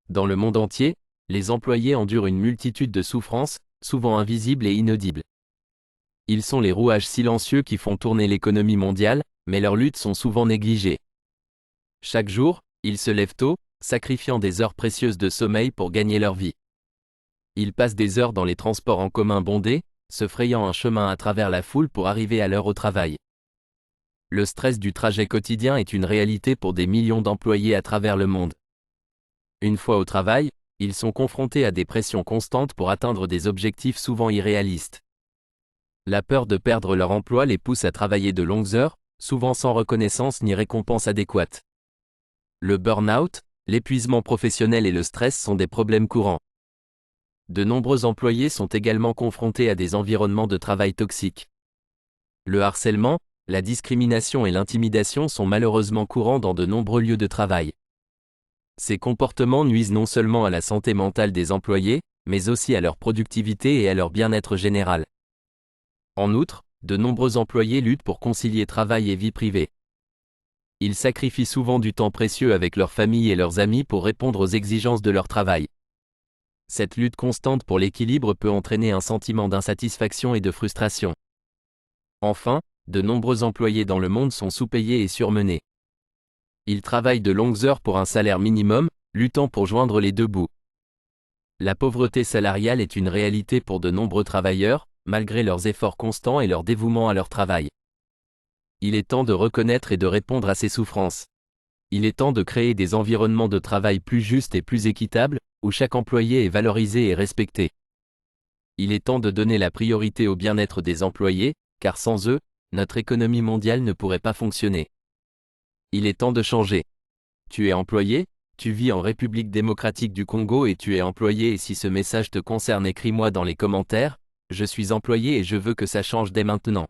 Dans le monde entier, les employés endurent une multitude de souffrances, souvent invisibles et inaudibles. Ils sont les rouages silencieux qui font tourner l'économie mondiale, mais leurs luttes sont souvent négligées. Chaque jour, ils se lèvent tôt, sacrifiant des heures précieuses de sommeil pour gagner leur vie. Ils passent des heures dans les transports en commun bondés, se frayant un chemin à travers la foule pour arriver à l'heure au travail. Le stress du trajet quotidien est une réalité pour des millions d'employés à travers le monde. Une fois au travail, ils sont confrontés à des pressions constantes pour atteindre des objectifs souvent irréalistes. La peur de perdre leur emploi les pousse à travailler de longues heures, souvent sans reconnaissance ni récompense adéquate. Le burn-out, l'épuisement professionnel et le stress sont des problèmes courants. De nombreux employés sont également confrontés à des environnements de travail toxiques. Le harcèlement, la discrimination et l'intimidation sont malheureusement courants dans de nombreux lieux de travail. Ces comportements nuisent non seulement à la santé mentale des employés, mais aussi à leur productivité et à leur bien-être général. En outre, de nombreux employés luttent pour concilier travail et vie privée. Ils sacrifient souvent du temps précieux avec leur famille et leurs amis pour répondre aux exigences de leur travail. Cette lutte constante pour l'équilibre peut entraîner un sentiment d'insatisfaction et de frustration. Enfin, de nombreux employés dans le monde sont sous-payés et surmenés. Ils travaillent de longues heures pour un salaire minimum, luttant pour joindre les deux bouts. La pauvreté salariale est une réalité pour de nombreux travailleurs, malgré leurs efforts constants et leur dévouement à leur travail. Il est temps de reconnaître et de répondre à ces souffrances. Il est temps de créer des environnements de travail plus justes et plus équitables, où chaque employé est valorisé et respecté. Il est temps de donner la priorité au bien-être des employés, car sans eux, notre économie mondiale ne pourrait pas fonctionner. Il est temps de changer. Tu es employé, tu vis en République démocratique du Congo et tu es employé et si ce message te concerne écris-moi dans les commentaires, je suis employé et je veux que ça change dès maintenant.